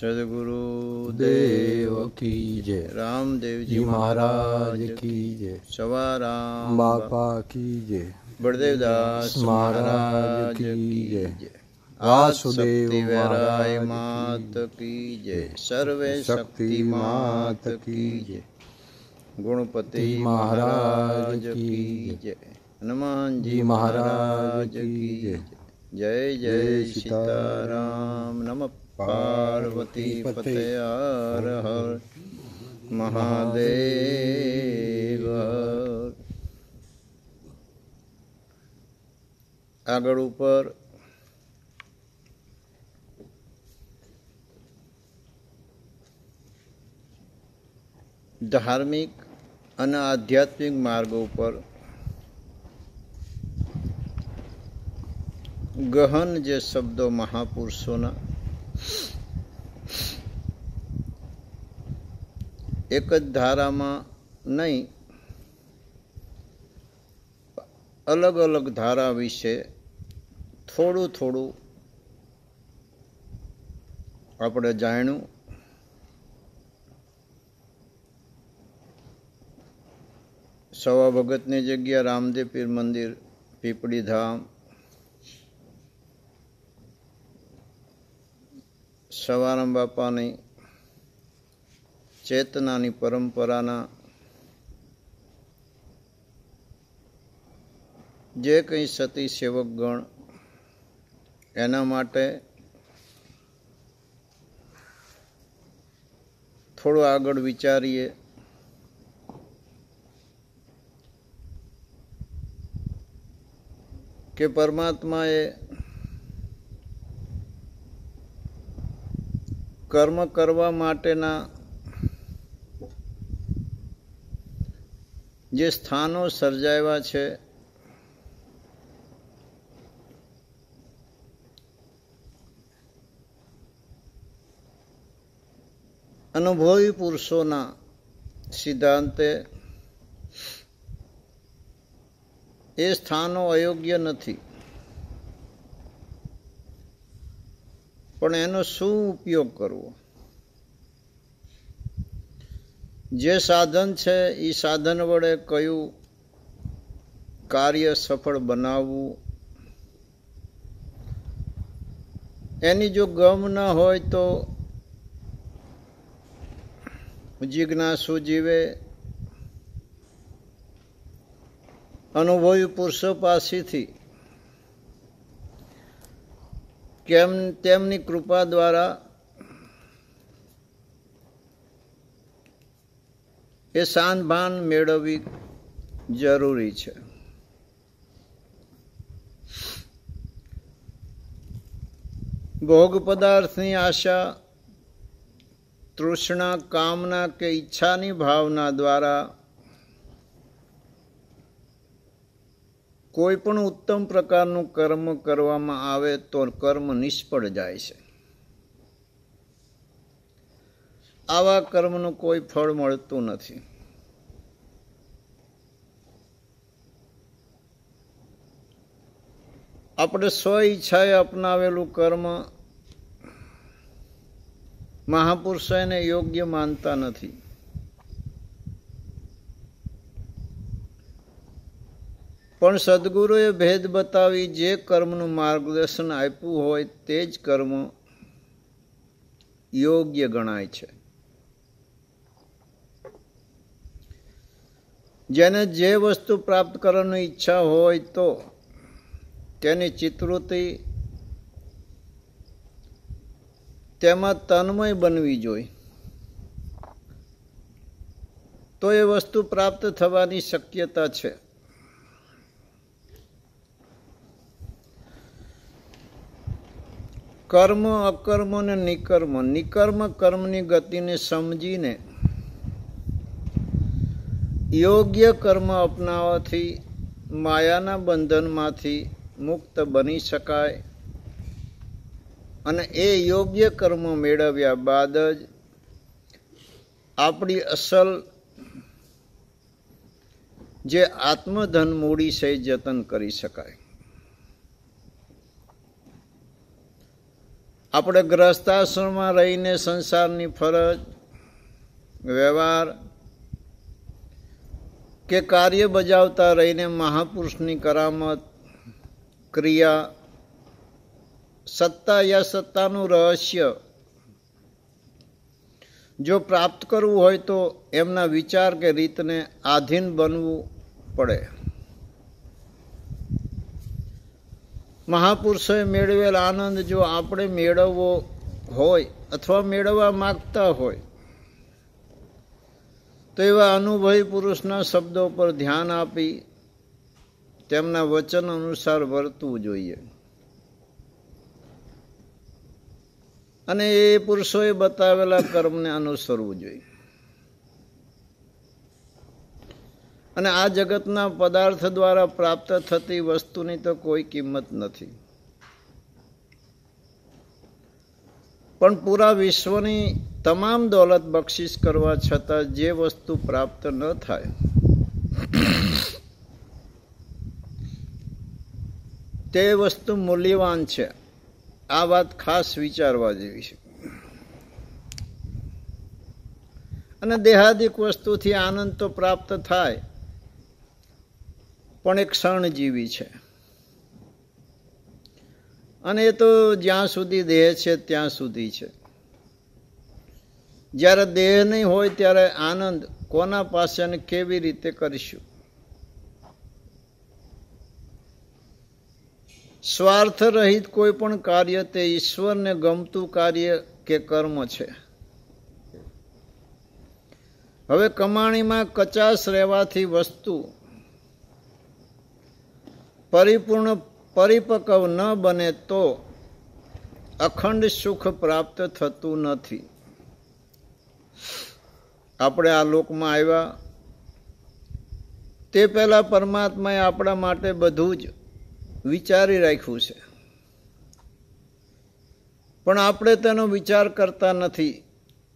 सद्गुरु देव की जय। रामदेव जी महाराज की जय। सवाराम बापा की जय। बलदेवदास महाराज की जय। वासुदेव वैराय महाराज मात की की जय। सर्वे शक्ति मात की जय। गुणपति महाराज की जय। हनुमान जी महाराज की जय। जय जय सीताराम। नमः पार्वती पते हर हर महादेव। આગળ ઉપર ધાર્મિક અને આધ્યાત્મિક માર્ગો ઉપર ગહન જે શબ્દો મહાપુરુષોના એક જ ધારામાં નહીં, અલગ અલગ ધારા વિશે થોડું થોડું આપણે જાણ્યું. સવા ભગતની જગ્યા રામદેવ પીર મંદિર, પીપળી ધામ, સવારામ બાપાની ચેતનાની પરંપરાના જે કંઈ સતી સેવકગણ એના માટે થોડું આગળ વિચારીએ. કે પરમાત્માએ કર્મ કરવા માટેના જે સ્થાનો સર્જાવ્યા છે અનુભવી પુરુષોના સિદ્ધાંતે એ સ્થાનો અયોગ્ય નથી, પણ એનો શું ઉપયોગ કરવો? જે સાધન છે એ સાધન વડે કયું કાર્ય સફળ બનાવવું, એની જો ગમ ન હોય તો જિજ્ઞાસુ જીવે અનુભવી પુરુષો પાસેથી કેમ તેમની કૃપા દ્વારા એ સાનભાન મેળવવી જરૂરી છે. ભોગ પદાર્થની આશા, તૃષ્ણા, કામના કે ઈચ્છાની ભાવના દ્વારા કોઈ પણ ઉત્તમ પ્રકારનું કર્મ કરવામાં આવે તો કર્મ નિષ્ફળ જાય છે. આવા કર્મનું કોઈ ફળ મળતું નથી. આપણે સ્વ ઈચ્છાએ અપનાવેલું કર્મ મહાપુરુષો એને યોગ્ય માનતા નથી. પણ સદગુરુએ ભેદ બતાવી જે કર્મનું માર્ગદર્શન આપ્યું હોય તે જ કર્મ યોગ્ય ગણાય છે. જેને જે વસ્તુ પ્રાપ્ત કરવાની ઈચ્છા હોય તો તેની ચિત્તવૃત્તિ તેમાં તન્મય બનવી જોઈએ, તો એ વસ્તુ પ્રાપ્ત થવાની શક્યતા છે. કર્મ, અકર્મ અને નિકર્મ. નિકર્મ કર્મની ગતિને સમજીને યોગ્ય કર્મ અપનાવવાથી માયાના બંધનમાંથી મુક્ત બની શકાય અને એ યોગ્ય કર્મ મેળવ્યા બાદ જ આપણી અસલ જે આત્મધન મૂડી છે જતન કરી શકાય. આપણે ગ્રહસ્થાશ્રમમાં રહીને સંસારની ફરજ, વ્યવહાર કે કાર્ય બજાવતા રહીને મહાપુરુષની કરામત, ક્રિયા, સત્તા યા સત્તાનું રહસ્ય જો પ્રાપ્ત કરવું હોય તો એમના વિચાર કે રીતને આધીન બનવું પડે. મહાપુરુષોએ મેળવેલ આનંદ જો આપણે મેળવવો હોય અથવા મેળવવા માગતા હોય તો એવા અનુભવી પુરુષના શબ્દો પર ધ્યાન આપી તેમના વચન અનુસાર વર્તવું જોઈએ અને એ પુરુષોએ બતાવેલા કર્મને અનુસરવું જોઈએ. અને આ જગતના પદાર્થ દ્વારા પ્રાપ્ત થતી વસ્તુની તો કોઈ કિંમત નથી, પણ પૂરા વિશ્વની તમામ દોલત બક્ષિસ કરવા છતાં જે વસ્તુ પ્રાપ્ત ન થાય તે વસ્તુ મૂલ્યવાન છે. આ વાત ખાસ વિચારવા જેવી છે. અને દેહાદિક વસ્તુથી આનંદ તો પ્રાપ્ત થાય પણ એક ક્ષણજીવી છે અને એ તો જ્યાં સુધી દેહ છે ત્યાં સુધી છે. જ્યારે દેહ નહીં હોય ત્યારે આનંદ કોના પાસે અને કેવી રીતે કરીશું? સ્વાર્થ રહિત કોઈ પણ કાર્ય તે ઈશ્વરને ગમતું કાર્ય કે કર્મ છે. હવે કમાણીમાં કચાશ રહેવાથી વસ્તુ પરિપૂર્ણ પરિપક્વ ન બને તો અખંડ સુખ પ્રાપ્ત થતું નથી. આપણે આ લોકમાં આવ્યા તે પહેલા પરમાત્માએ આપણા માટે બધું જ વિચારી રાખ્યું છે, પણ આપણે તેનો વિચાર કરતા નથી,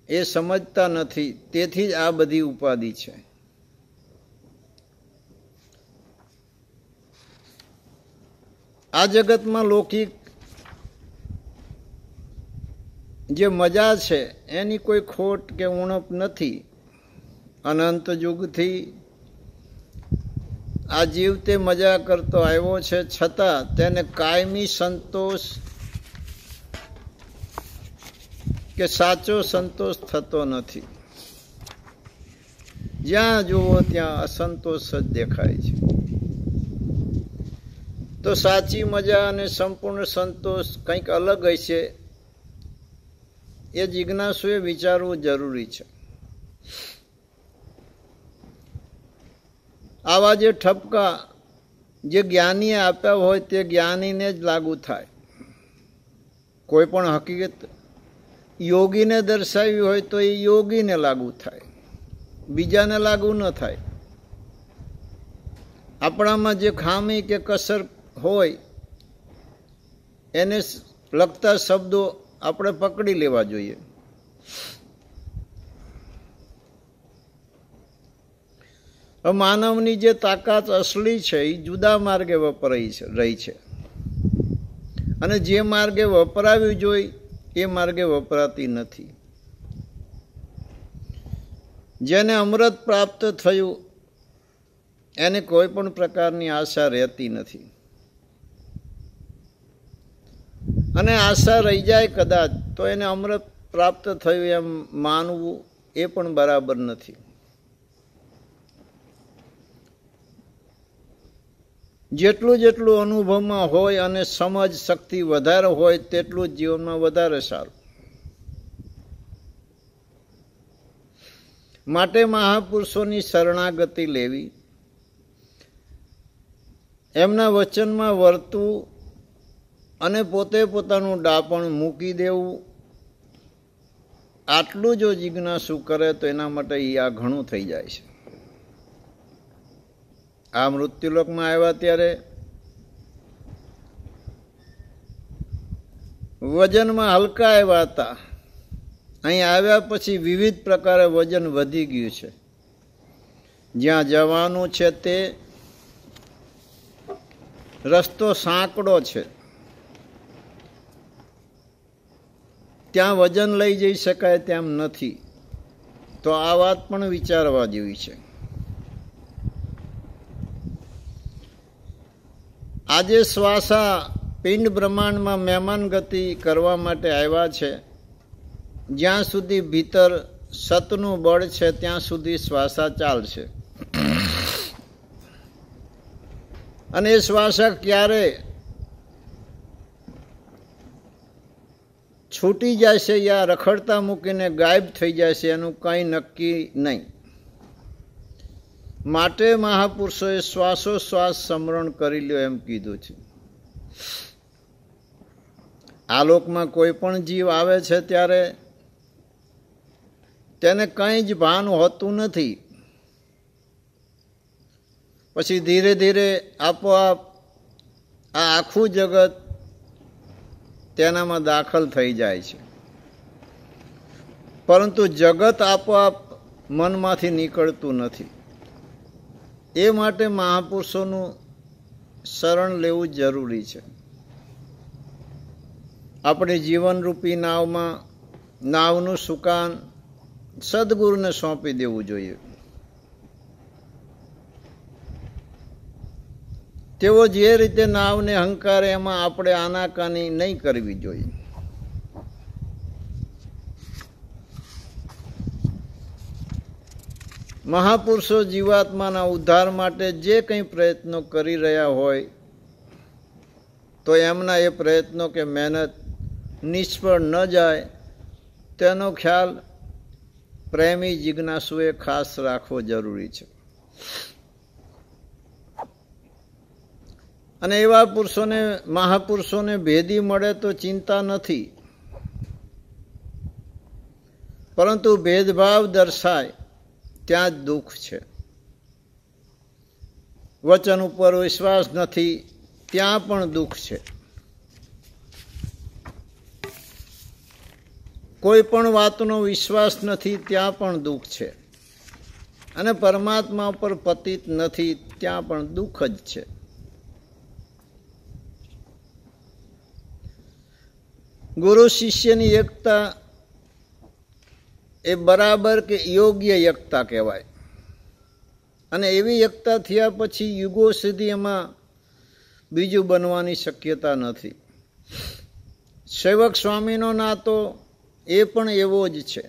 એ સમજતા નથી. તેથી જ આ બધી ઉપાધિ છે. આ જગતમાં લૌકિક જે મજા છે એની કોઈ ખોટ કે ઉણપ નથી. અનંત યુગથી આ જીવ તે મજા કરતો આવ્યો છે, છતાં તેને કાયમી સંતોષ કે સાચો સંતોષ થતો નથી. જ્યાં જુઓ ત્યાં અસંતોષ જ દેખાય છે. તો સાચી મજા અને સંપૂર્ણ સંતોષ કંઈક અલગ હશે, એ જિજ્ઞાસુએ વિચારવું જરૂરી છે. આવા જે ઠપકા જે જ્ઞાનીએ આપ્યા હોય તે જ્ઞાનીને જ લાગુ થાય. કોઈ પણ હકીકત યોગીને દર્શાવી હોય તો એ યોગીને લાગુ થાય, બીજાને લાગુ ન થાય. આપણામાં જે ખામી કે કસર હોય એને લગતા શબ્દો આપણે પકડી લેવા જોઈએ. માનવની જે તાકાત અસલી છે એ જુદા માર્ગે વપરાઈ રહી છે અને જે માર્ગે વપરાવી જોઈએ એ માર્ગે વપરાતી નથી. જેને અમૃત પ્રાપ્ત થયું એને કોઈ પણ પ્રકારની આશા રહેતી નથી, અને આશા રહી જાય કદાચ તો એને અમૃત પ્રાપ્ત થયું એમ માનવું એ પણ બરાબર નથી. જેટલું જેટલું અનુભવમાં હોય અને સમજ શક્તિ વધારે હોય તેટલું જ જીવનમાં વધારે સારું. માટે મહાપુરુષોની શરણાગતિ લેવી, એમના વચનમાં વર્તવું અને પોતે પોતાનું ડાપણ મૂકી દેવું, આટલું જો જિજ્ઞાસુ કરે તો એના માટે આ ઘણું થઈ જાય છે. આ મૃત્યુલોકમાં આવ્યા ત્યારે વજનમાં હલકા આવ્યા હતા. અહીં આવ્યા પછી વિવિધ પ્રકારે વજન વધી ગયું છે. જ્યાં જવાનું છે તે રસ્તો સાંકડો છે, ત્યાં વજન લઈ જઈ શકાય તેમ નથી. તો આ વાત પણ વિચારવા જેવી છે. આજે શ્વાસા પિંડ બ્રહ્માંડમાં મહેમાન ગતિ કરવા માટે આવ્યા છે. જ્યાં સુધી ભીતર સતનું બળ છે ત્યાં સુધી શ્વાસા ચાલશે. અને એ શ્વાસા ક્યારે છૂટી જશે યા રખડતા મૂકીને ગાયબ થઈ જશે એનું કંઈ નક્કી નહીં. માટે મહાપુરુષોએ શ્વાસોશ્વાસ સ્મરણ કરી લ્યો એમ કીધું છે. આ લોકમાં કોઈ પણ જીવ આવે છે ત્યારે તેને કંઈ જ ભાન હોતું નથી. પછી ધીરે ધીરે આપોઆપ આ આખું જગત તેનામાં દાખલ થઈ જાય છે. પરંતુ જગત આપોઆપ મનમાંથી નીકળતું નથી. એ માટે મહાપુરુષોનું શરણ લેવું જરૂરી છે. આપણે જીવનરૂપી નાવનું સુકાન સદગુરુને સોંપી દેવું જોઈએ. તેઓ જે રીતે નાવને હંકારે એમાં આપણે આનાકાની નહીં કરવી જોઈએ. મહાપુરુષો જીવાત્માના ઉદ્ધાર માટે જે કંઈ પ્રયત્નો કરી રહ્યા હોય તો એમના એ પ્રયત્નો કે મહેનત નિષ્ફળ ન જાય તેનો ખ્યાલ પ્રેમી જિજ્ઞાસુએ ખાસ રાખવો જરૂરી છે. અને એવા મહાપુરુષોને ભેદી મળે તો ચિંતા નથી, પરંતુ ભેદભાવ દર્શાય ત્યાં જ દુઃખ છે. વચન ઉપર વિશ્વાસ નથી ત્યાં પણ દુઃખ છે. કોઈ પણ વાતનો વિશ્વાસ નથી ત્યાં પણ દુઃખ છે. અને પરમાત્મા ઉપર પતિત નથી ત્યાં પણ દુઃખ જ છે. ગુરુ શિષ્યની એકતા એ બરાબર કે યોગ્ય એકતા કહેવાય. અને એવી એકતા થયા પછી યુગો સુધી એમાં બીજું બનવાની શક્યતા નથી. સેવક સ્વામીનો નાતો એ પણ એવો જ છે.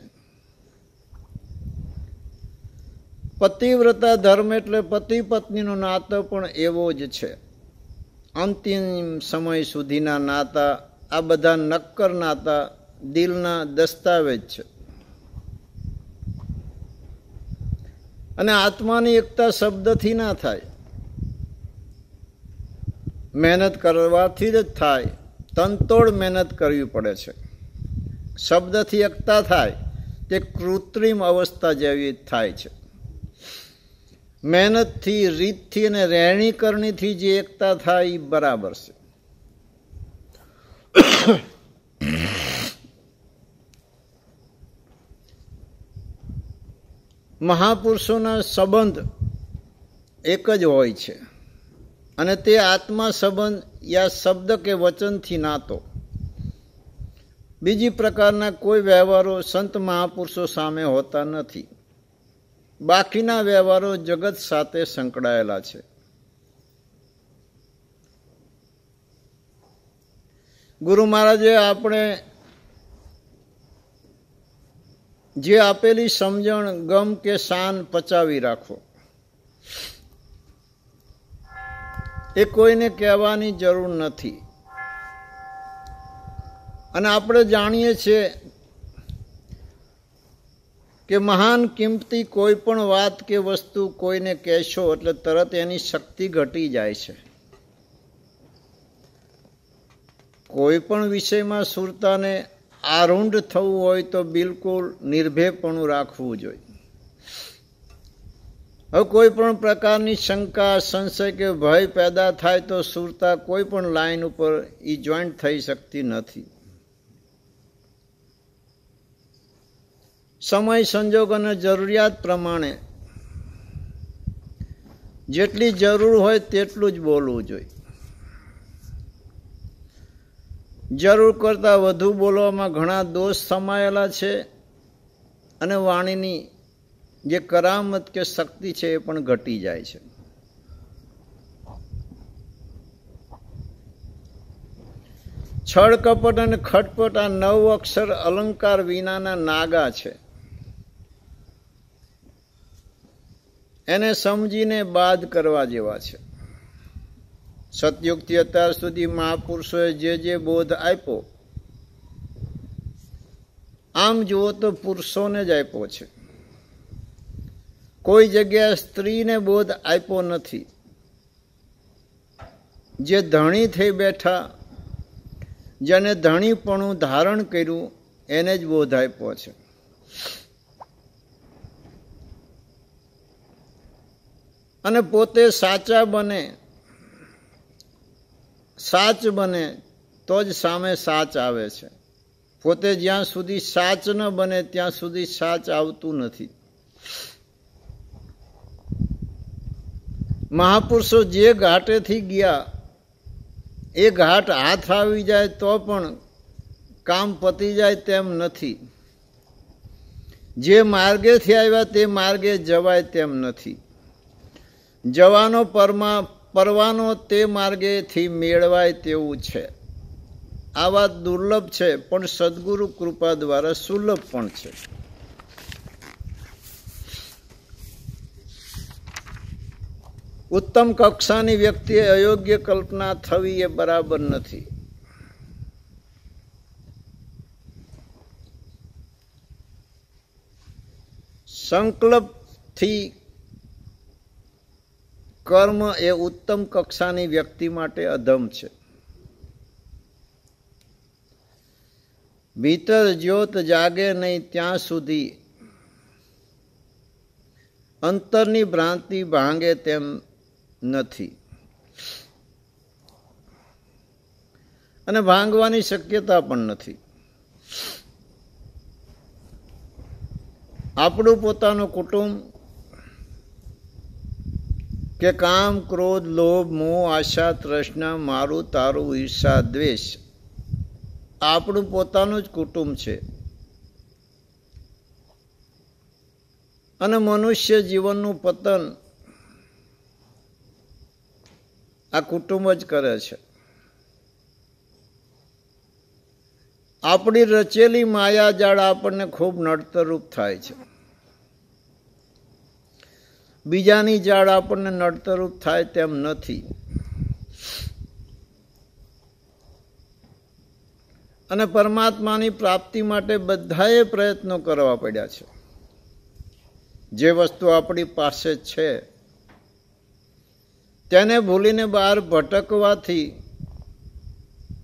પતિવ્રતા ધર્મ એટલે પતિ પત્નીનો નાતો પણ એવો જ છે. અંતિમ સમય સુધીના નાતા આ બધા નક્કર નાતા દિલના દસ્તાવેજ છે. અને આત્માની એકતા શબ્દથી ના થાય, મહેનત કરવાથી જ થાય. તનતોડ મહેનત કરવી પડે છે. શબ્દથી એકતા થાય તે કૃત્રિમ અવસ્થા જેવી થાય છે. મહેનતથી, રીતથી અને રહેણીકરણીથી જે એકતા થાય એ બરાબર છે. મહાપુરુષોના સંબંધ એક જ હોય છે અને તે આત્મા સંબંધ યા શબ્દ કે વચનથી નાતો. બીજી પ્રકારના કોઈ વ્યવહારો સંત મહાપુરુષો સામે હોતા નથી. બાકીના વ્યવહારો જગત સાથે સંકળાયેલા છે. ગુરુ મહારાજે આપણે જે આપેલી સમજણ ગમ કે શાન પચાવી રાખો, એ કોઈને કહેવાની જરૂર નથી. અને આપણે જાણીએ છીએ કે મહાન કિંમતી કોઈ પણ વાત કે વસ્તુ કોઈને કહેશો એટલે તરત એની શક્તિ ઘટી જાય છે. કોઈ પણ વિષયમાં સુરતાને આરૂઢ થવું હોય તો બિલકુલ નિર્ભયપણું રાખવું જોઈએ. હવે કોઈ પણ પ્રકારની શંકા, સંશય કે ભય પેદા થાય તો સુરતા કોઈ પણ લાઈન ઉપર ઈ જોઈન્ટ થઈ શકતી નથી. સમય, સંજોગ અને જરૂરિયાત પ્રમાણે જેટલી જરૂર હોય તેટલું જ બોલવું જોઈએ. જરૂર કરતાં વધુ બોલવામાં ઘણા દોષ સમાયેલા છે અને વાણીની જે કરામત કે શક્તિ છે એ પણ ઘટી જાય છે. છળ કપટ અને ખટપટ આ 9 અક્ષર અલંકાર વિનાના નાગા છે. એને સમજીને બાદ કરવા જેવા છે. સતયુગથી અત્યાર સુધી મહાપુરુષોએ જે બોધ આપ્યો, આમ જુઓ તો પુરુષોને જ આપ્યો છે. કોઈ જગ્યાએ સ્ત્રીને બોધ આપ્યો નથી. જે ધણી થઈ બેઠા, જેને ધણીપણું ધારણ કર્યું, એને જ બોધ આપ્યો છે. અને પોતે સાચા બને, સાચ બને તો જ સામે સાચ આવે છે. પોતે જ્યાં સુધી સાચ ન બને ત્યાં સુધી સાચ આવતું નથી. મહાપુરુષો જે ઘાટેથી ગયા એ ઘાટ હાથ આવી જાય તો પણ કામ પતી જાય તેમ નથી. જે માર્ગેથી આવ્યા તે માર્ગે જવાય તેમ નથી. જવાનો પરવાનો તે માર્ગેથી મેળવાય તેવું છે. આ વાત દુર્લભ છે, પણ સદગુરુ કૃપા દ્વારા સુલભ પણ છે. ઉત્તમ કક્ષાની વ્યક્તિએ અયોગ્ય કલ્પના થવી એ બરાબર નથી. સંકલ્પથી કર્મ એ ઉત્તમ કક્ષાની વ્યક્તિ માટે અધમ છે. ભીતર જ્યોત જાગે નહીં ત્યાં સુધી અંતરની ભ્રાંતિ ભાંગે તેમ નથી. અને ભાંગવાની શક્યતા પણ નથી. આપણું પોતાનું કુટુંબ કે કામ, ક્રોધ, લોભ, મોહ, આશા, તૃષ્ણા, મારું, તારું, ઈર્ષા, દ્વેષ આપણું પોતાનું જ કુટુંબ છે. અને મનુષ્ય જીવનનું પતન આ કુટુંબ જ કરે છે. આપણી રચેલી માયાજાળ આપણને ખૂબ નડતરરૂપ થાય છે. બીજાની જાળ આપણને નડતરરૂપ થાય તેમ નથી. અને પરમાત્માની પ્રાપ્તિ માટે બધાએ પ્રયત્નો કરવા પડ્યા છે. જે વસ્તુ આપણી પાસે છે તેને ભૂલીને બહાર ભટકવાથી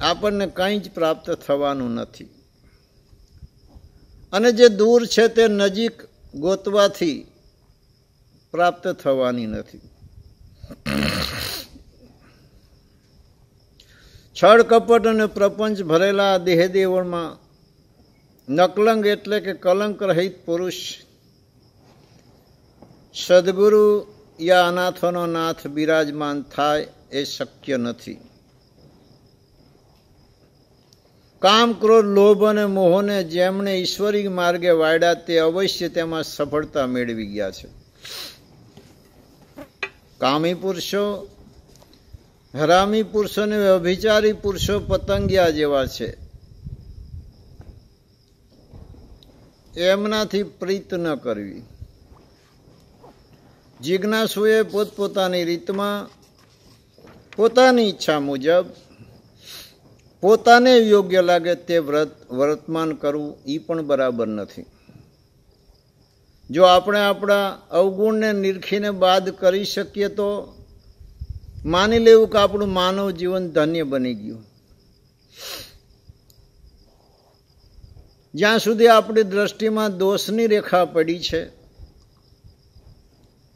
આપણને કંઈ જ પ્રાપ્ત થવાનું નથી. અને જે દૂર છે તે નજીક ગોતવાથી પ્રાપ્ત થવાની નથી. છળ કપટ અને પ્રપંચ ભરેલા દેહદેવળમાં નકલંગ એટલે કે કલંક રહિત પુરુષ સદગુરુ યા અનાથોનો નાથ બિરાજમાન થાય એ શક્ય નથી. કામ, ક્રોધ, લોભ અને મોહને જેમણે ઈશ્વરી માર્ગે વાળ્યા તે અવશ્ય તેમાં સફળતા મેળવી ગયા છે. કામી પુરુષો, હરામી પુરુષો અને વ્યભિચારી પુરુષો પતંગિયા જેવા છે. એમનાથી પ્રીત ન કરવી. જિજ્ઞાસુએ પોતપોતાની રીતમાં પોતાની ઈચ્છા મુજબ પોતાને યોગ્ય લાગે તે વર્તમાન કરવું એ પણ બરાબર નથી. જો આપણે આપણા અવગુણને નિરખીને બાદ કરી શકીએ તો માની લેવું કે આપણું માનવ જીવન ધન્ય બની ગયું. જ્યાં સુધી આપણી દ્રષ્ટિમાં દોષની રેખા પડી છે,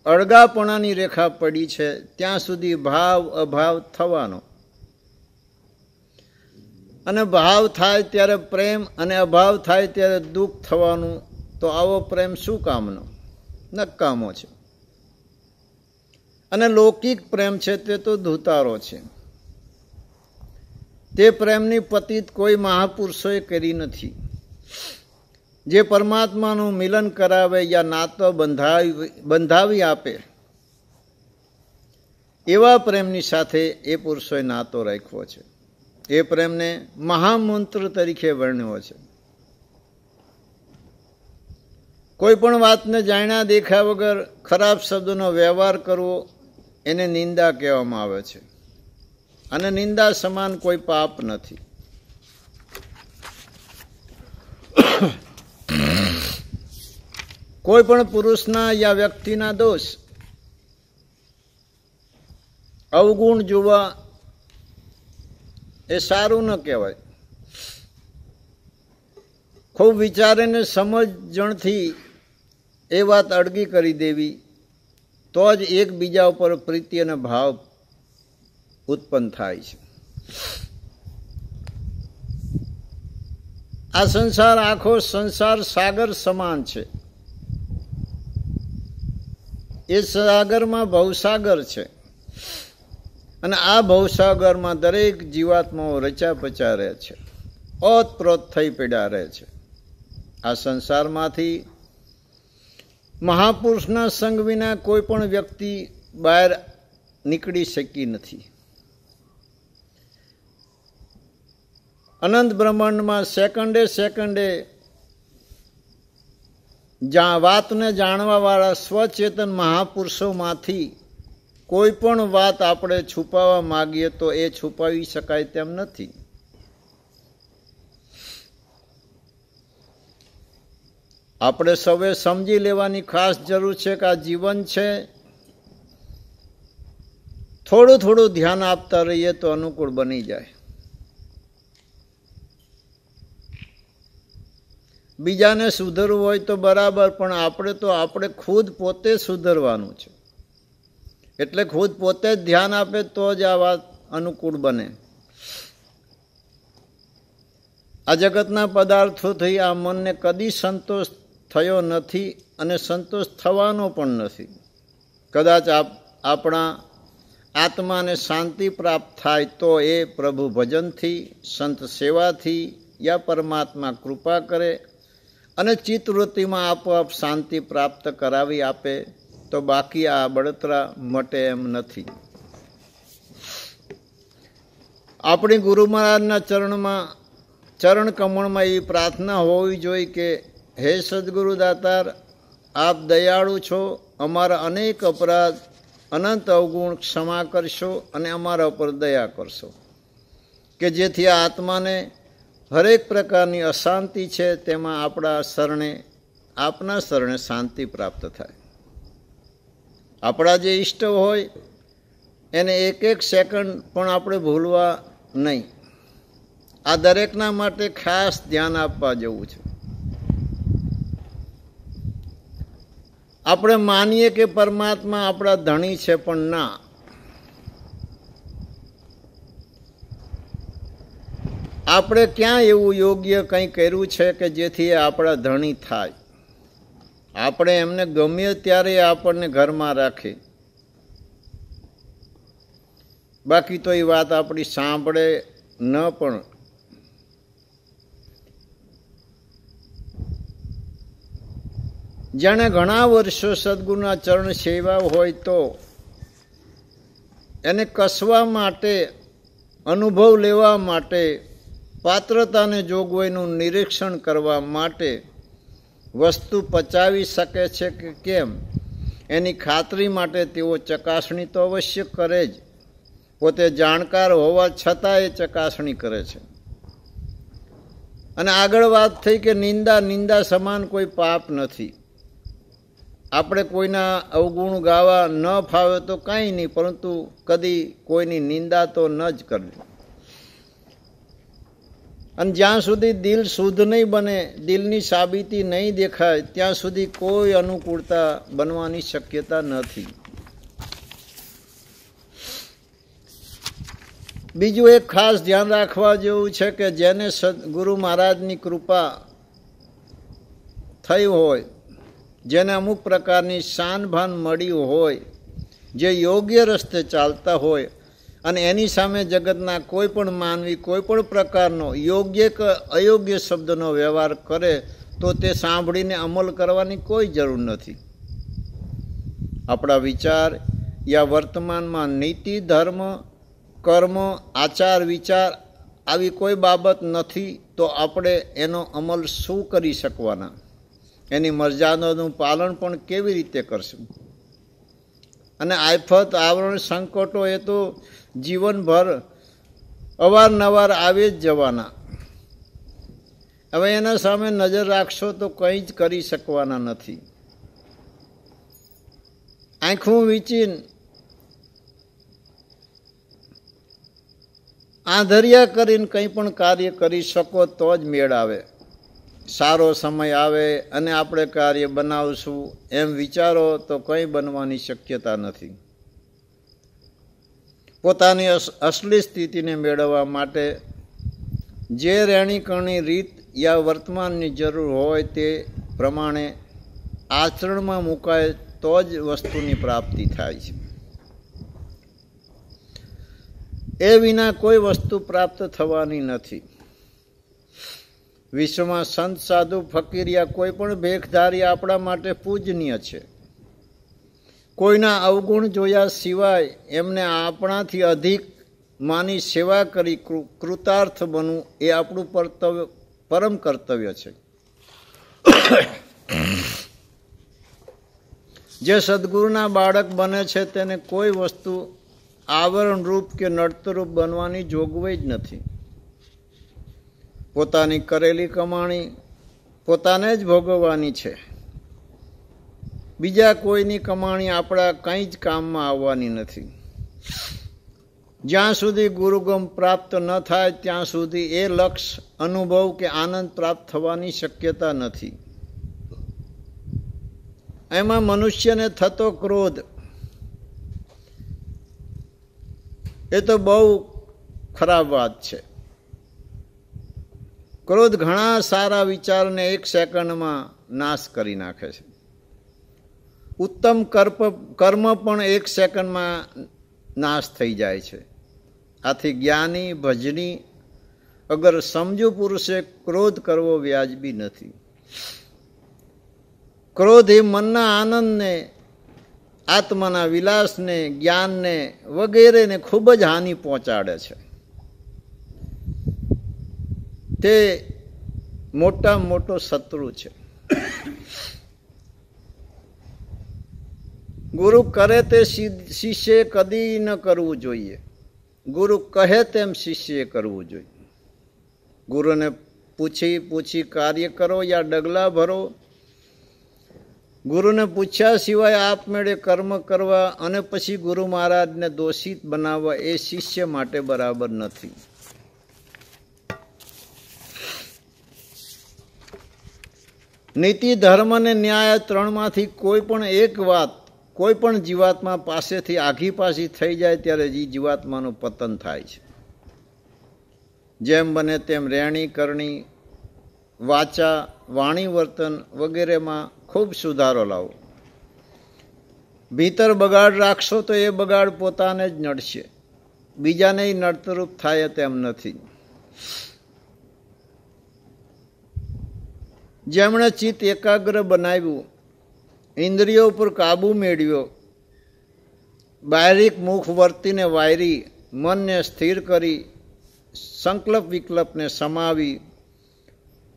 અળગાપણાની રેખા પડી છે, ત્યાં સુધી ભાવ અભાવ થવાનો. અને ભાવ થાય ત્યારે પ્રેમ અને અભાવ થાય ત્યારે દુઃખ થવાનું. તો આવો પ્રેમ શું કામનો? નકામો છે. અને લૌકિક પ્રેમ છે તે તો ધૂતારો છે. તે પ્રેમની પતિત કોઈ મહાપુરુષોએ કરી નથી. જે પરમાત્માનું મિલન કરાવે યા નાતો બંધાવી આપે એવા પ્રેમની સાથે એ પુરુષોએ નાતો રાખ્યો છે. એ પ્રેમને મહામંત્ર તરીકે વર્ણ્યો છે. કોઈ પણ વાતને જાણ્યા દેખા વગર ખરાબ શબ્દનો વ્યવહાર કરવો એને નિંદા કહેવામાં આવે છે. અને નિંદા સમાન કોઈ પાપ નથી. કોઈ પણ પુરુષના યા વ્યક્તિના દોષ અવગુણ જોવા એ સારું ન કહેવાય. ખૂબ વિચારીને સમજણથી એ વાત અડગી કરી દેવી તો જ એકબીજા ઉપર પ્રીતિ અને ભાવ ઉત્પન્ન થાય છે. આ સંસાર આખો સંસાર સાગર સમાન છે. એ સાગરમાં ભવસાગર છે અને આ ભવસાગરમાં દરેક જીવાત્માઓ રચા પચા રહે છે, ઓતપ્રોત થઈ પડ્યા રહે છે. આ સંસારમાંથી મહાપુરુષના સંગ વિના કોઈ પણ વ્યક્તિ બહાર નીકળી શકી નથી. અનંત બ્રહ્માંડમાં સેકન્ડે સેકન્ડે વાતને જાણવાવાળા સ્વચેતન મહાપુરુષોમાંથી કોઈ પણ વાત આપણે છુપાવવા માગીએ તો એ છુપાવી શકાય તેમ નથી. આપણે સૌએ સમજી લેવાની ખાસ જરૂર છે કે આ જીવન છે, થોડું થોડું ધ્યાન આપતા રહીએ તો અનુકૂળ બની જાય. બીજાને સુધરવું હોય તો બરાબર, પણ આપણે ખુદ પોતે સુધરવાનું છે. એટલે ખુદ પોતે જ ધ્યાન આપે તો જ આ વાત અનુકૂળ બને. આ જગતના પદાર્થોથી આ મનને કદી સંતોષ થયો નથી અને સંતોષ થવાનો પણ નથી. કદાચ આપણા આત્માને શાંતિ પ્રાપ્ત થાય તો એ પ્રભુ ભજનથી, સંત સેવાથી યા પરમાત્મા કૃપા કરે અને ચિત્તવૃત્તિમાં આપોઆપ શાંતિ પ્રાપ્ત કરાવી આપે, તો બાકી આ બળતરા મટે એમ નથી. આપણી ગુરુ મહારાજના ચરણ કમળમાં એવી પ્રાર્થના હોવી જોઈએ કે હે સદગુરુ દાતાર, આપ દયાળુ છો, અમારા અનેક અપરાધ અનંત અવગુણ ક્ષમા કરશો અને અમારા ઉપર દયા કરશો, કે જેથી આ આત્માને હરેક પ્રકારની અશાંતિ છે તેમાં આપના શરણે શાંતિ પ્રાપ્ત થાય. આપણા જે ઈષ્ટ હોય એને એક એક સેકન્ડ પણ આપણે ભૂલવા નહીં. આ દરેકના માટે ખાસ ધ્યાન આપવા જેવું છે. આપણે માનીએ કે પરમાત્મા આપણા ધણી છે, પણ ના. આપણે ક્યાં એવું યોગ્ય કંઈ કર્યું છે કે જેથી આપણા ધણી થાય? આપણે એમને ગમે ત્યારે આપણને ઘરમાં રાખે, બાકી તો એ વાત આપણી સાંભળે ન પણ. જાણે ઘણા વર્ષો સદગુરુના ચરણ સેવા હોય તો એને કસવા માટે, અનુભવ લેવા માટે, પાત્રતાને જોગવાઈનું નિરીક્ષણ કરવા માટે વસ્તુ પચાવી શકે છે કે કેમ એની ખાતરી માટે તેઓ ચકાસણી તો અવશ્ય કરે જ. પોતે જાણકાર હોવા છતાં એ ચકાસણી કરે છે. અને આગળ વાત થઈ કે નિંદા સમાન કોઈ પાપ નથી. આપણે કોઈના અવગુણ ગાવા ન ફાવે તો કાંઈ નહીં, પરંતુ કદી કોઈની નિંદા તો ન જ કરવી. અને જ્યાં સુધી દિલ શુદ્ધ નહીં બને, દિલની સાબિતી નહીં દેખાય, ત્યાં સુધી કોઈ અનુકૂળતા બનવાની શક્યતા નથી. બીજું એક ખાસ ધ્યાન રાખવા જેવું છે કે જેને ગુરુ મહારાજની કૃપા થઈ હોય, જેને અમુક પ્રકારની શાનભાન મળી હોય, જે યોગ્ય રસ્તે ચાલતા હોય અને એની સામે જગતના કોઈ પણ માનવી કોઈ પણ પ્રકારનો યોગ્ય કે અયોગ્ય શબ્દનો વ્યવહાર કરે તો તે સાંભળીને અમલ કરવાની કોઈ જરૂર નથી. આપણા વિચાર યા વર્તમાનમાં નીતિ, ધર્મ, કર્મ, આચાર, વિચાર આવી કોઈ બાબત નથી તો આપણે એનો અમલ શું કરી શકવાના? એની મર્યાદાનું પાલન પણ કેવી રીતે કરશું? અને આફત, આવરણ, સંકટો એ તો જીવનભર અવારનવાર આવી જ જવાના. હવે એના સામે નજર રાખશો તો કંઈ જ કરી શકવાના નથી. આંખું વીંચીને આંધળિયા કરીને કંઈ પણ કાર્ય કરી શકો તો જ મેળ આવે. સારો સમય આવે અને આપણે કાર્ય બનાવશું એમ વિચારો તો કંઈ બનવાની શક્યતા નથી. પોતાની અસલી સ્થિતિને મેળવવા માટે જે રહેણીકરણી રીત યા વર્તમાનની જરૂર હોય તે પ્રમાણે આચરણમાં મુકાય તો જ વસ્તુની પ્રાપ્તિ થાય છે. એ વિના કોઈ વસ્તુ પ્રાપ્ત થવાની નથી. વિશ્વમાં સંત, સાધુ, ફકીર યા કોઈ પણ ભેખધારી આપણા માટે પૂજનીય છે. કોઈના અવગુણ જોયા સિવાય એમને આપણાથી અધિક માની સેવા કરી કૃતાર્થ બનવું એ આપણું પરમ કર્તવ્ય છે. જે સદગુરુના બાળક બને છે તેને કોઈ વસ્તુ આવરણરૂપ કે નડતરૂપ બનવાની જોગવાઈ જ નથી. પોતાની કરેલી કમાણી પોતાને જ ભોગવવાની છે. બીજા કોઈની કમાણી આપણા કંઈ જ કામમાં આવવાની નથી. જ્યાં સુધી ગુરુગમ પ્રાપ્ત ન થાય ત્યાં સુધી એ લક્ષ્ય, અનુભવ કે આનંદ પ્રાપ્ત થવાની શક્યતા નથી. એમાં મનુષ્યને થતો ક્રોધ એ તો બહુ ખરાબ વાત છે. ક્રોધ ઘણા સારા વિચારને એક સેકન્ડમાં નાશ કરી નાખે છે. ઉત્તમ કર્મ પણ એક સેકન્ડમાં નાશ થઈ જાય છે. આથી જ્ઞાની, ભજની અગર સમજુ પુરુષે ક્રોધ કરવો વ્યાજબી નથી. ક્રોધ એ મનના આનંદને, આત્માના વિલાસને, જ્ઞાનને વગેરેને ખૂબ જ હાનિ પહોંચાડે છે. તે મોટામાં મોટો શત્રુ છે. ગુરુ કરે તે શિષ્યએ કદી ન કરવું જોઈએ. ગુરુ કહે તેમ શિષ્યએ કરવું જોઈએ. ગુરુને પૂછી કાર્ય કરો યા ડગલા ભરો. ગુરુને પૂછ્યા સિવાય આપમેળે કર્મ કરવા અને પછી ગુરુ મહારાજને દોષિત બનાવવા એ શિષ્ય માટે બરાબર નથી. નીતિ, ધર્મ અને ન્યાય ત્રણમાંથી કોઈ પણ એક વાત કોઈ પણ જીવાત્મા પાસેથી આઘી પાછી થઈ જાય ત્યારે એ જીવાત્માનું પતન થાય છે. જેમ બને તેમ રહેણી કરણી, વાચા, વાણી, વર્તન વગેરેમાં ખૂબ સુધારો લાવો. ભીતર બગાડ રાખશો તો એ બગાડ પોતાને જ નડશે, બીજાને નડતરૂપ થાય તેમ નથી. જેમણે ચિત્ત એકાગ્ર બનાવ્યું, ઇન્દ્રિયો પર કાબુ મેળવ્યો, બાહ્યિક મુખ વર્તીને વાયરી, મનને સ્થિર કરી, સંકલ્પ વિકલ્પને સમાવી,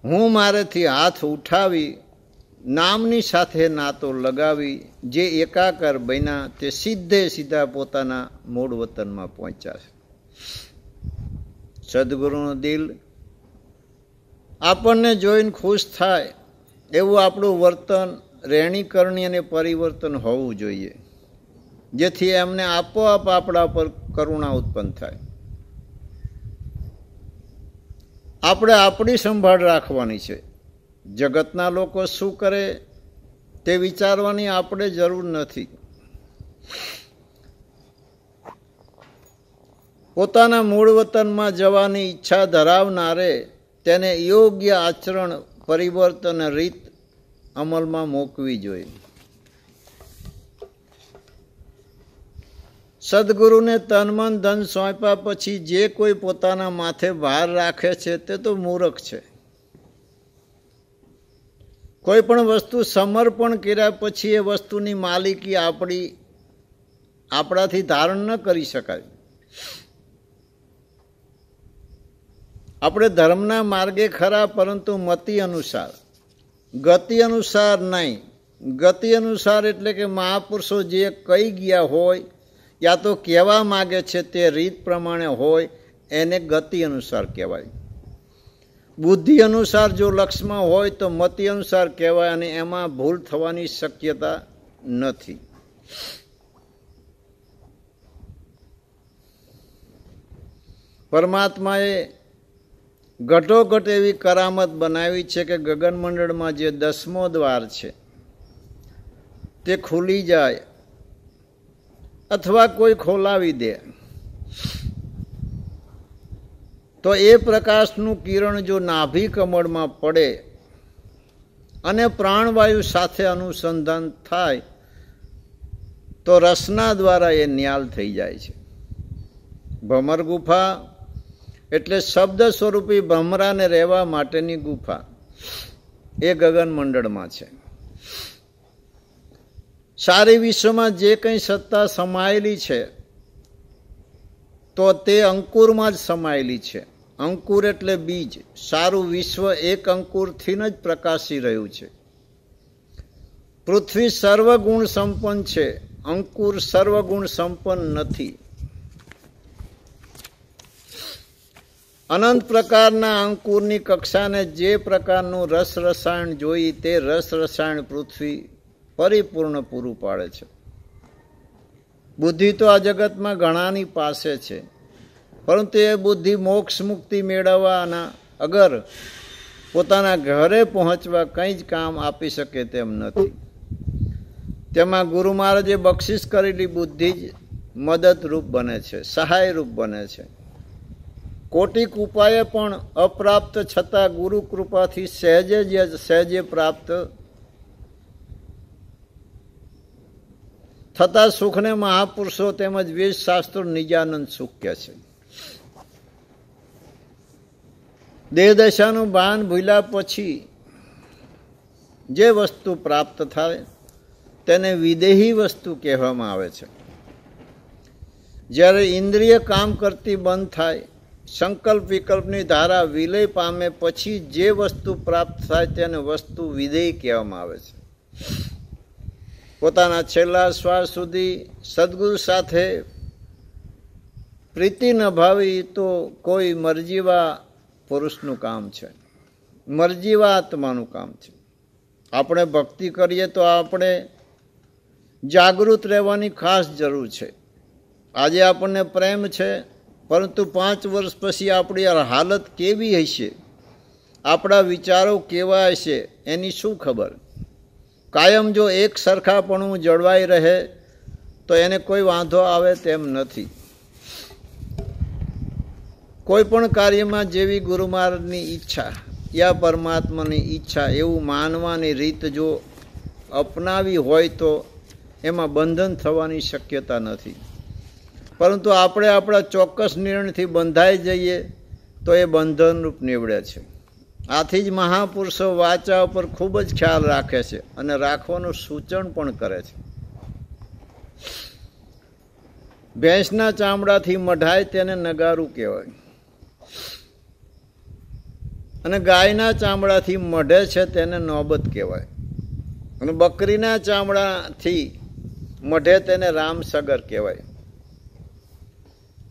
હું મારેથી હાથ ઉઠાવી, નામની સાથે નાતો લગાવી જે એકાકાર બન્યા તે સીધે સીધા પોતાના મૂળ વતનમાં પહોંચ્યા છે. સદગુરુનું દિલ આપણને જોઈને ખુશ થાય એવું આપણું વર્તન, રહેણી કરણી અને પરિવર્તન હોવું જોઈએ, જેથી એમને આપોઆપ આપણા પર કરુણા ઉત્પન્ન થાય. આપણે આપણી સંભાળ રાખવાની છે. જગતના લોકો શું કરે તે વિચારવાની આપણે જરૂર નથી. પોતાના મૂળ વતનમાં જવાની ઈચ્છા ધરાવનારે તેને યોગ્ય આચરણ, પરિવર્તન, રીત અમલમાં મૂકવી જોઈએ. સદગુરુને તન મન ધન સોંપ્યા પછી જે કોઈ પોતાના માથે ભાર રાખે છે તે તો મૂર્ખ છે. કોઈ પણ વસ્તુ સમર્પણ કર્યા પછી એ વસ્તુની માલિકી આપણાથી ધારણ ન કરી શકાય. આપણે ધર્મના માર્ગે ખરા, પરંતુ મતિ અનુસાર, ગતિ અનુસાર નહીં. ગતિ અનુસાર એટલે કે મહાપુરુષો જે કહી ગયા હોય યા તો કહેવા માગે છે તે રીત પ્રમાણે હોય એને ગતિ અનુસાર કહેવાય. બુદ્ધિ અનુસાર જો લક્ષ્યમાં હોય તો મતિ અનુસાર કહેવાય, અને એમાં ભૂલ થવાની શક્યતા નથી. પરમાત્માએ ઘટોઘટ એવી કરામત બનાવી છે કે ગગનમંડળમાં જે 10મો દ્વાર છે તે ખુલી જાય અથવા કોઈ ખોલાવી દે તો એ પ્રકાશનું કિરણ જો નાભી કમળમાં પડે અને પ્રાણવાયુ સાથે અનુસંધાન થાય તો રસના દ્વારા એ ન્યાલ થઈ જાય છે. ભમર ગુફા એટલે શબ્દ સ્વરૂપી ભમરાને રહેવા માટેની ગુફા એ ગગનમંડળમાં છે. સારી વિશ્વમાં જે કંઈ સત્તા સમાયેલી છે તો તે અંકુરમાં જ સમાયેલી છે. અંકુર એટલે બીજ. સારું વિશ્વ એક અંકુરથી જ પ્રકાશી રહ્યું છે. પૃથ્વી સર્વગુણ સંપન્ન છે, અંકુર સર્વગુણ સંપન્ન નથી. અનંત પ્રકારના અંકુરની કક્ષાને જે પ્રકારનું રસ રસાયણ જોઈ તે રસ રસાયણ પૃથ્વી પરિપૂર્ણ પૂરું પાડે છે. બુદ્ધિ તો આ જગતમાં ઘણાની પાસે છે, પરંતુ એ બુદ્ધિ મોક્ષ મુક્તિ મેળવવાના અગર પોતાના ઘરે પહોંચવા કંઈ જ કામ આપી શકે તેમ નથી. તેમાં ગુરુ મહારાજે બક્ષિસ કરેલી બુદ્ધિ જ મદદરૂપ બને છે, સહાયરૂપ બને છે. કોટિક ઉપાય પણ અપ્રાપ્ત છતાં ગુરુ કૃપાથી સહેજે પ્રાપ્ત થતા સુખને મહાપુરુષો તેમજ વેદ શાસ્ત્રો નિજાનંદ સુખ કહે છે. દેહદશાનું ભાન ભૂલ્યા પછી જે વસ્તુ પ્રાપ્ત થાય તેને વિદેહી વસ્તુ કહેવામાં આવે છે. જ્યારે ઇન્દ્રિય કામ કરતી બંધ થાય, સંકલ્પ વિકલ્પની ધારા વિલય પામે પછી જે વસ્તુ પ્રાપ્ત થાય તેને વસ્તુ વિધેય કહેવામાં આવે છે. પોતાના છેલ્લા શ્વાસ સુધી સદગુરુ સાથે પ્રીતિ નભાવી તો કોઈ મરજીવા પુરુષનું કામ છે, મરજીવા આત્માનું કામ છે. આપણે ભક્તિ કરીએ તો આપણે જાગૃત રહેવાની ખાસ જરૂર છે. આજે આપણને પ્રેમ છે, પરંતુ 5 વર્ષ પછી આપણી હાલત કેવી હશે, આપણા વિચારો કેવા હશે એની શું ખબર. કાયમ જો એક સરખાપણું જળવાઈ રહે તો એને કોઈ વાંધો આવે તેમ નથી. કોઈ પણ કાર્યમાં જેવી ગુરુ મહારાજની ઈચ્છા યા પરમાત્માની ઈચ્છા એવું માનવાની રીત જો અપનાવી હોય તો એમાં બંધન થવાની શક્યતા નથી. પરંતુ આપણે આપણા ચોક્કસ નિર્ણયથી બંધાઈ જઈએ તો એ બંધનરૂપ નીવડે છે. આથી જ મહાપુરુષો વાચા ઉપર ખૂબ જ ખ્યાલ રાખે છે અને રાખવાનું સૂચન પણ કરે છે. ભેંસના ચામડાથી મઢાય તેને નગારું કહેવાય, અને ગાયના ચામડાથી મઢે છે તેને નોબત કહેવાય, અને બકરીના ચામડાથી મઢે તેને રામસગર કહેવાય.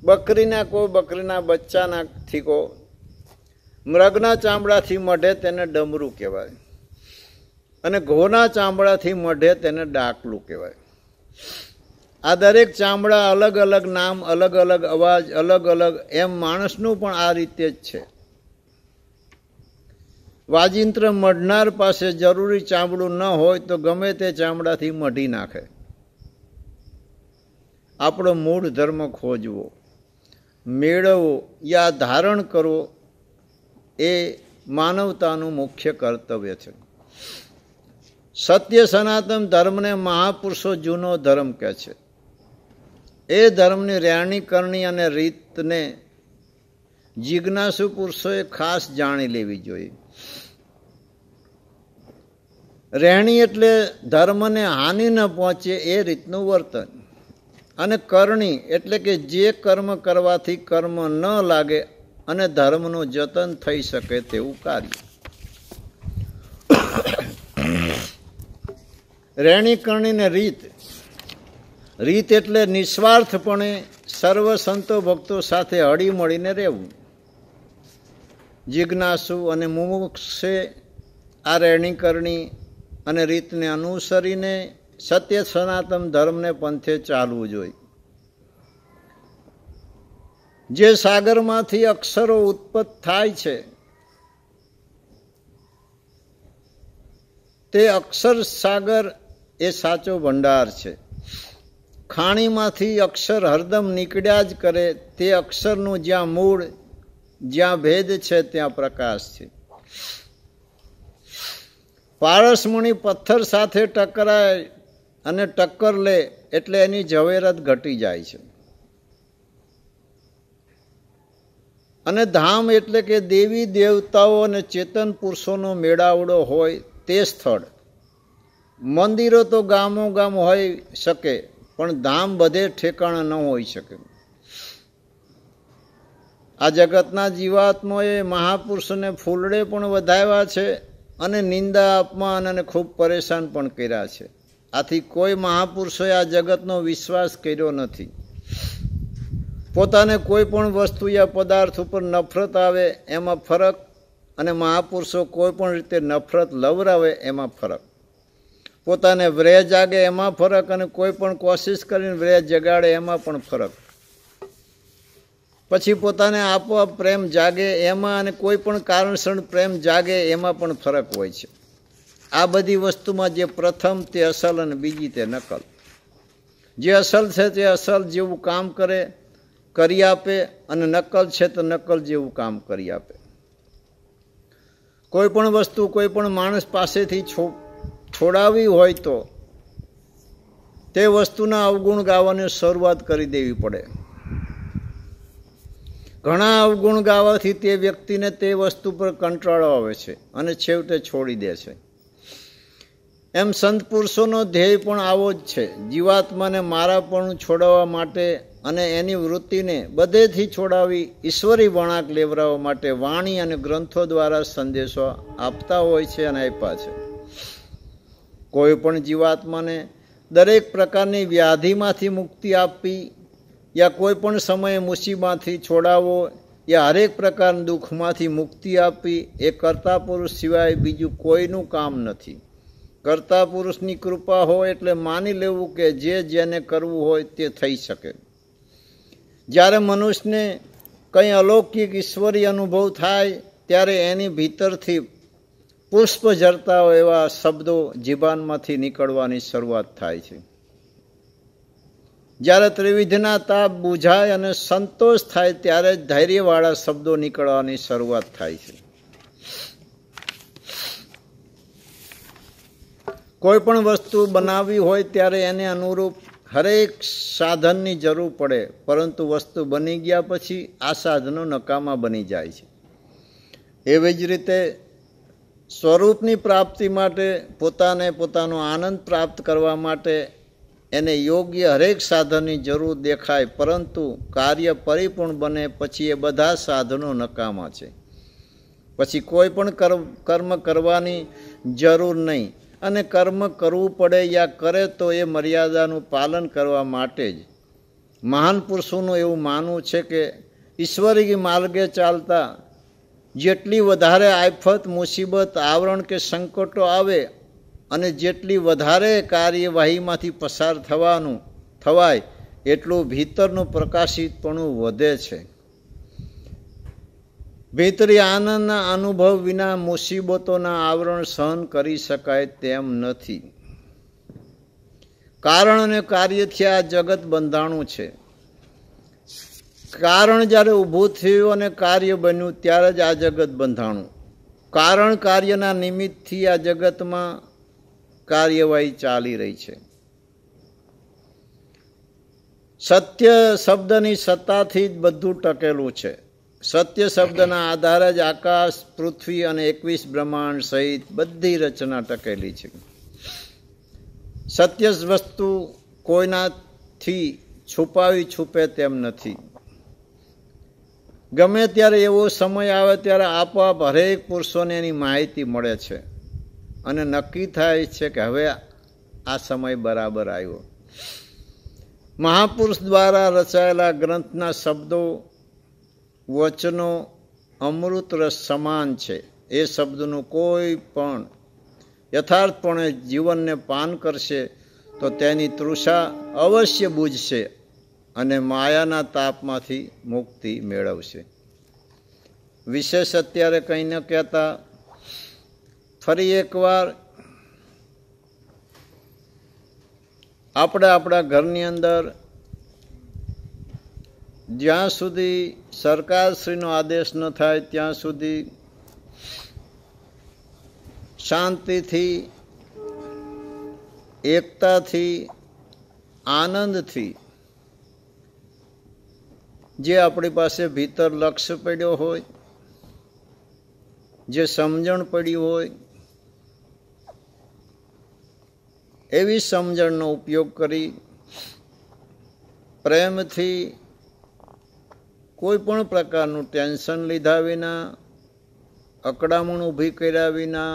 બકરીના બચ્ચાનાથી કો મૃગના ચામડાથી મઢે તેને ડમરું કહેવાય, અને ઘોના ચામડાથી મઢે તેને ડાકલું કહેવાય. આ દરેક ચામડા અલગ અલગ નામ, અલગ અલગ અવાજ, અલગ અલગ, એમ માણસનું પણ આ રીતે જ છે. વાજિંત્ર મઢનાર પાસે જરૂરી ચામડું ન હોય તો ગમે તે ચામડાથી મઢી નાખે. આપણો મૂળ ધર્મ ખોજવો, મેળવવો યા ધારણ કરવો એ માનવતાનું મુખ્ય કર્તવ્ય છે. સત્ય સનાતન ધર્મને મહાપુરુષો જૂનો ધર્મ કહે છે. એ ધર્મની રહેણી કરણી અને રીતને જિજ્ઞાસુ પુરુષોએ ખાસ જાણી લેવી જોઈએ. રહેણી એટલે ધર્મને હાનિ ન પહોંચે એ રીતનું વર્તન, અને કરણી એટલે કે જે કર્મ કરવાથી કર્મ ન લાગે અને ધર્મનું જતન થઈ શકે તેવું કાર્ય. રહેણી કરણીને રીત. રીત એટલે નિસ્વાર્થપણે સર્વ સંતો ભક્તો સાથે હળી મળીને રહેવું. જિજ્ઞાસુ અને મુમુક્ષે આ રહેણી કરણી અને રીતને અનુસરીને સત્ય સનાતન ધર્મને પંથે ચાલવું જોઈએ. જે સાગરમાંથી અક્ષરો ઉત્પન્ન થાય છે તે અક્ષર સાગર એ સાચો ભંડાર છે. ખાણીમાંથી અક્ષર હરદમ નીકળ્યા જ કરે, તે અક્ષરનું જ્યાં મૂળ, જ્યાં ભેદ છે ત્યાં પ્રકાશ છે. પારસમણી પથ્થર સાથે ટકરાય અને ટક્કર લે એટલે એની ઝવેરત ઘટી જાય છે. અને ધામ એટલે કે દેવી દેવતાઓ અને ચેતન પુરુષોનો મેળાવડો હોય તે સ્થળ. મંદિરો તો ગામો ગામ હોઈ શકે, પણ ધામ બધે ઠેકાણા ન હોઈ શકે. આ જગતના જીવાત્માઓએ મહાપુરુષોને ફૂલડે પણ વધાવ્યા છે અને નિંદા અપમાન અને ખૂબ પરેશાન પણ કર્યા છે. આથી કોઈ મહાપુરુષોએ આ જગતનો વિશ્વાસ કર્યો નથી. પોતાને કોઈ પણ વસ્તુ યા પદાર્થ ઉપર નફરત આવે એમાં ફરક, અને મહાપુરુષો કોઈ પણ રીતે નફરત લવરાવે એમાં ફરક. પોતાને વ્રેહ જાગે એમાં ફરક, અને કોઈ પણ કોશિશ કરીને વ્રેહ જગાડે એમાં પણ ફરક. પછી પોતાને આપોઆપ પ્રેમ જાગે એમાં, અને કોઈ પણ કારણસર પ્રેમ જાગે એમાં પણ ફરક હોય છે. આ બધી વસ્તુમાં જે પ્રથમ તે અસલ અને બીજી તે નકલ. જે અસલ છે તે અસલ જેવું કામ કરી આપે, અને નકલ છે તો નકલ જેવું કામ કરી આપે. કોઈ પણ વસ્તુ કોઈ પણ માણસ પાસેથી છોડાવી હોય તો તે વસ્તુના અવગુણ ગાવાની શરૂઆત કરી દેવી પડે. ઘણા અવગુણ ગાવાથી તે વ્યક્તિને તે વસ્તુ પર કંટાળો આવે છે અને છેવટે છોડી દે છે. એમ સંત પુરુષોનો ધ્યેય પણ આવો જ છે. જીવાત્માને મારાપણું છોડાવવા માટે અને એની વૃત્તિને બધેથી છોડાવી ઈશ્વરી વળાંક લેવડાવવા માટે વાણી અને ગ્રંથો દ્વારા સંદેશો આપતા હોય છે અને આપ્યા છે. કોઈ પણ જીવાત્માને દરેક પ્રકારની વ્યાધિમાંથી મુક્તિ આપવી, યા કોઈ પણ સમયે મુસીબતથી છોડાવો, યા હરેક પ્રકારના દુઃખમાંથી મુક્તિ આપવી એ કર્તા પુરુષ સિવાય બીજું કોઈનું કામ નથી. કર્તા પુરુષની કૃપા હોય એટલે માની લેવું કે જે જેને કરવું હોય તે થઈ શકે. જ્યારે મનુષ્યને કંઈ અલૌકિક ઈશ્વરી અનુભવ થાય ત્યારે એની ભીતરથી પુષ્પ ઝરતા હોય એવા શબ્દો જીભાનમાંથી નીકળવાની શરૂઆત થાય છે. જ્યારે ત્રિવિધના તાપ બુઝાય અને સંતોષ થાય ત્યારે ધૈર્યવાળા શબ્દો નીકળવાની શરૂઆત થાય છે. કોઈ પણ વસ્તુ બનાવવી હોય ત્યારે એને અનુરૂપ હરેક સાધનની જરૂર પડે, પરંતુ વસ્તુ બની ગયા પછી આ સાધનો નકામા બની જાય છે. એવી જ રીતે સ્વરૂપની પ્રાપ્તિ માટે, પોતાનો આનંદ પ્રાપ્ત કરવા માટે એને યોગ્ય હરેક સાધનની જરૂર દેખાય, પરંતુ કાર્ય પરિપૂર્ણ બને પછી એ બધા સાધનો નકામા છે. પછી કોઈ પણ કર્મ કરવાની જરૂર નહીં, અને કર્મ કરવું પડે યા કરે તો એ મર્યાદાનું પાલન કરવા માટે જ. મહાન પુરુષોનું એવું માનવું છે કે ઈશ્વરી માર્ગે ચાલતા જેટલી વધારે આફત, મુસીબત, આવરણ કે સંકટો આવે અને જેટલી વધારે કાર્યવાહીમાંથી પસાર થવાય એટલું ભીતરનું પ્રકાશિતપણું વધે છે. ભીતરી આનંદના અનુભવ વિના મુસીબતોના આવરણ સહન કરી શકાય તેમ નથી. કારણ અને કાર્યથી આ જગત બંધાણું છે. કારણ જ્યારે ઊભું થયું અને કાર્ય બન્યું ત્યારે જ આ જગત બંધાણું. કારણ કાર્યના નિમિત્તથી આ જગતમાં કાર્યવાહી ચાલી રહી છે. સત્ય શબ્દની સત્તાથી જ બધું ટકેલું છે. સત્ય શબ્દના આધારે જ આકાશ, પૃથ્વી અને 21 બ્રહ્માંડ સહિત બધી રચના ટકેલી છે. સત્ય વસ્તુ કોઈનાથી છુપાવી છૂપે તેમ નથી. ગમે ત્યારે એવો સમય આવે ત્યારે આપોઆપ હરેક પુરુષોને એની માહિતી મળે છે અને નક્કી થાય છે કે હવે આ સમય બરાબર આવ્યો. મહાપુરુષ દ્વારા રચાયેલા ગ્રંથના શબ્દો, વચનો અમૃત રસ સમાન છે. એ શબ્દનું કોઈ પણ યથાર્થપણે જીવનને પાન કરશે તો તેની તૃષા અવશ્ય બુઝશે અને માયાના તાપમાંથી મુક્તિ મેળવશે. વિશેષ અત્યારે કંઈ ન કહેતા ફરી એકવાર આપણે આપણા ઘરની અંદર જ્યાં સુધી સરકારશ્રીનો આદેશ ન થાય ત્યાં સુધી શાંતિથી, એકતાથી, આનંદથી જે આપણી પાસે ભીતર લક્ષ્ય પડ્યો હોય, જે સમજણ પડી હોય, એવી સમજણનો ઉપયોગ કરી પ્રેમથી, કોઈ પણ પ્રકારનું ટેન્શન લીધા વિના, અકળામણ ઊભી કર્યા વિના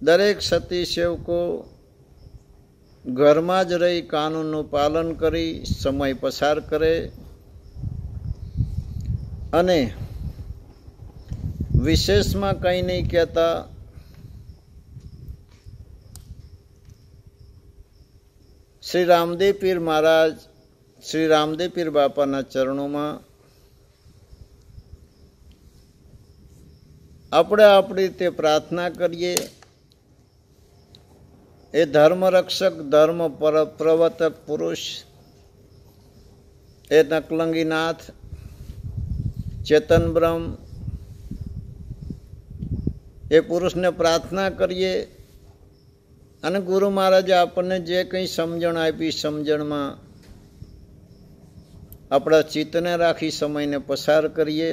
દરેક સતી સેવકો ઘરમાં જ રહી કાનૂનનું પાલન કરી સમય પસાર કરે અને વિશેષમાં કંઈ નહીં કહેતા શ્રી રામદેવ પીર મહારાજ, શ્રી રામદેવ પીર બાપાના ચરણોમાં આપણે આપણી રીતે પ્રાર્થના કરીએ. એ ધર્મરક્ષક, ધર્મ પ્રવર્તક પુરુષ, એ નકલંગીનાથ, ચેતન બ્રહ્મ, એ પુરુષને પ્રાર્થના કરીએ અને ગુરુ મહારાજે આપણને જે કંઈ સમજણ આપી સમજણમાં આપણા ચિત્તને રાખી સમયને પસાર કરીએ.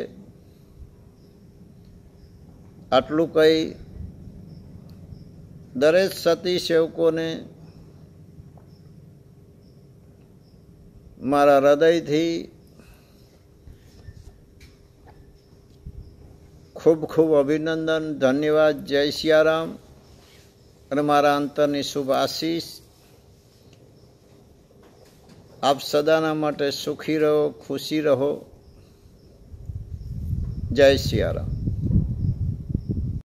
આટલું કહી દરેક સતી સેવકોને મારા હૃદયથી ખૂબ ખૂબ અભિનંદન, ધન્યવાદ. જય સિયારામ અને મારા અંતરની શુભ આશીષ. આપ સદાના માટે સુખી રહો, ખુશી રહો. જય સિયારામ.